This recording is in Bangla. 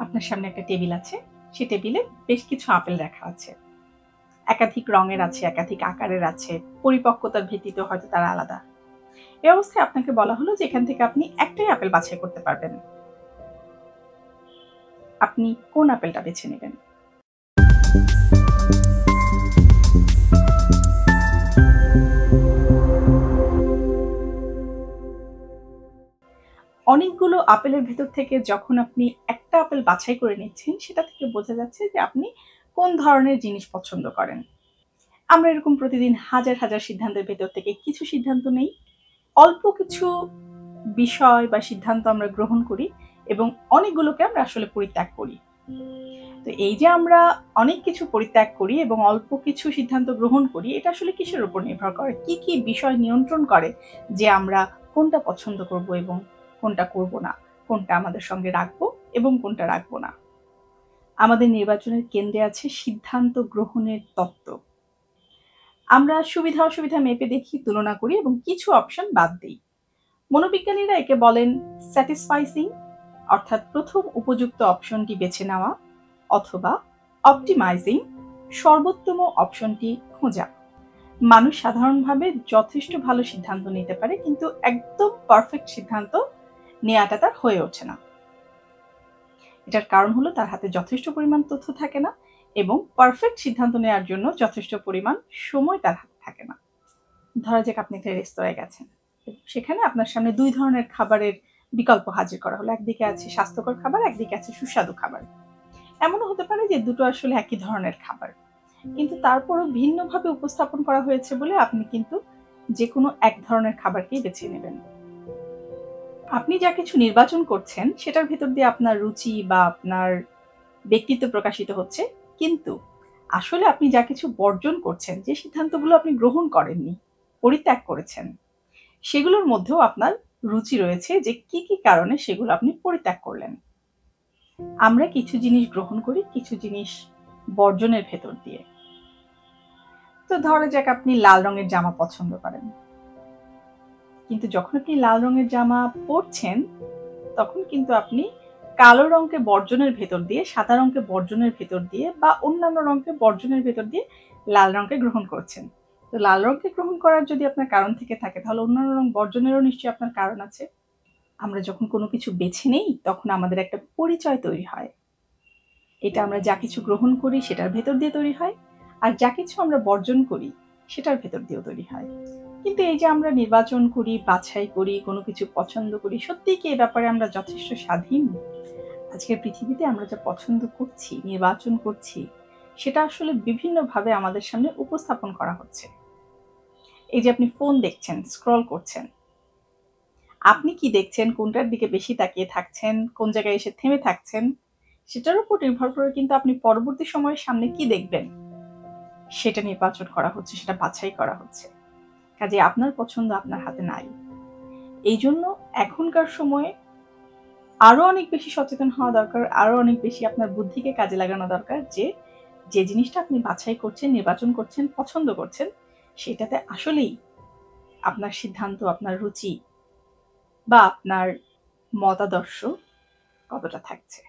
আপনার সামনে একটা টেবিল আছে, সেই টেবিলে বেশ কিছু আপেল রাখা আছে। একাধিক রঙের আছে, একাধিক আকারের আছে, পরিপক্কতার ভিত্তিতে হয়তো তারা আলাদা। এই অবস্থায় আপনাকে বলা হলো যে এখান থেকে আপনি একটাই আপেল বাছাই করতে পারবেন। আপনি কোন আপেলটা বেছে নেবেন? অনেকগুলো আপেলের ভেতর থেকে যখন আপনি একটা আপেল বাছাই করে নিচ্ছেন, সেটা থেকে বোঝা যাচ্ছে যে আপনি কোন ধরনের জিনিস পছন্দ করেন। আমরা এরকম প্রতিদিন হাজার হাজার সিদ্ধান্তের ভেতর থেকে কিছু সিদ্ধান্ত নেই, অল্প কিছু বিষয় বা সিদ্ধান্ত আমরা গ্রহণ করি এবং অনেকগুলোকে আমরা আসলে পরিত্যাগ করি। তো এই যে আমরা অনেক কিছু পরিত্যাগ করি এবং অল্প কিছু সিদ্ধান্ত গ্রহণ করি, এটা আসলে কিসের উপর নির্ভর করে? কি কি বিষয় নিয়ন্ত্রণ করে যে আমরা কোনটা পছন্দ করব এবং কোনটা করব না, কোনটা আমাদের সঙ্গে রাখবো এবং কোনটা রাখবো না? আমাদের নির্বাচনের কেন্দ্রে আছে সিদ্ধান্ত গ্রহণের তত্ত্ব। আমরা সুবিধা অসুবিধা মেপে দেখি, তুলনা করি এবং কিছু অপশন বাদ দিই। মনোবিজ্ঞানীরা একে বলেন স্যাটিসফাইসিং, অর্থাৎ প্রথম উপযুক্ত অপশনটি বেছে নেওয়া, অথবা অপটিমাইজিং, সর্বোত্তম অপশনটি খোঁজা। মানুষ সাধারণভাবে যথেষ্ট ভালো সিদ্ধান্ত নিতে পারে, কিন্তু একদম পারফেক্ট সিদ্ধান্ত নেওয়াটা তার হয়ে ওঠে না। এটার কারণ হলো তার হাতে যথেষ্ট পরিমাণ তথ্য থাকে না এবং পারফেক্ট সিদ্ধান্ত নেওয়ার জন্য যথেষ্ট পরিমাণ সময় তার হাতে থাকে না। ধরা যাক আপনি একটা রেস্তোরাঁয় গেছেন, সেখানে আপনার সামনে 2 ধরনের খাবারের বিকল্প হাজির করা হলো। একদিকে আছে স্বাস্থ্যকর খাবার, একদিকে আছে সুস্বাদু খাবার। এমনও হতে পারে যে দুটো আসলে একই ধরনের খাবার, কিন্তু তারপরও ভিন্নভাবে উপস্থাপন করা হয়েছে বলে আপনি কিন্তু যেকোনো এক ধরনের খাবারকেই বেছে নেবেন। আপনি যা কিছু নির্বাচন করছেন সেটার ভেতর দিয়ে আপনার রুচি বা আপনার ব্যক্তিত্ব প্রকাশিত হচ্ছে, কিন্তু আসলে আপনি যা কিছু বর্জন করছেন, যে সিদ্ধান্তগুলো আপনি গ্রহণ করেননি, পরিত্যাগ করেছেন, সেগুলোর মধ্যেও আপনার রুচি রয়েছে যে কি কি কারণে সেগুলো আপনি পরিত্যাগ করলেন। আমরা কিছু জিনিস গ্রহণ করি, কিছু জিনিস বর্জনের ভেতর দিয়ে। তো ধরা যাক আপনি লাল রঙের জামা পছন্দ করেন, কিন্তু যখন আপনি লাল রঙের জামা পরছেন তখন কিন্তু আপনি কালো রঙকে বর্জনের ভেতর দিয়ে, সাদা রঙকে বর্জনের ভেতর দিয়ে বা অন্যান্য রঙকে বর্জনের ভেতর দিয়ে লাল রঙকে গ্রহণ করছেন। তো লাল রঙকে গ্রহণ করার যদি আপনার কারণ থেকে থাকে, তাহলে অন্যান্য রঙ বর্জনেরও নিশ্চয়ই আপনার কারণ আছে। আমরা যখন কোনো কিছু বেছে নেই তখন আমাদের একটা পরিচয় তৈরি হয়। এটা আমরা যা কিছু গ্রহণ করি সেটার ভেতর দিয়ে তৈরি হয়, আর যা কিছু আমরা বর্জন করি সেটার ভেতর দিয়েও তৈরি হয়। কিন্তু এই যে আমরা নির্বাচন করি, বাছাই করি, কোনো কিছু পছন্দ করি, সত্যিই কি এ ব্যাপারে আমরা যথেষ্ট স্বাধীন? আজকের পৃথিবীতে আমরা যা পছন্দ করছি, নির্বাচন করছি, সেটা আসলে বিভিন্নভাবে আমাদের সামনে উপস্থাপন করা হচ্ছে। এই যে আপনি ফোন দেখছেন, স্ক্রল করছেন, আপনি কি দেখছেন, কোনটার দিকে বেশি তাকিয়ে থাকছেন, কোন জায়গায় এসে থেমে থাকছেন, সেটার উপর নির্ভর করে কিন্তু আপনি পরবর্তী সময়ের সামনে কি দেখবেন সেটা নির্বাচন করা হচ্ছে, সেটা বাছাই করা হচ্ছে। কাজে আপনার পছন্দ আপনার হাতে নাই। এই জন্য এখনকার সময়ে আরো অনেক বেশি সচেতন হওয়া দরকার, আরো অনেক বেশি আপনার বুদ্ধিকে কাজে লাগানো দরকার যে যে জিনিসটা আপনি বাছাই করছেন, নির্বাচন করছেন, পছন্দ করছেন, সেটাতে আসলেই আপনার সিদ্ধান্ত, আপনার রুচি বা আপনার মতাদর্শ কতটা থাকছে।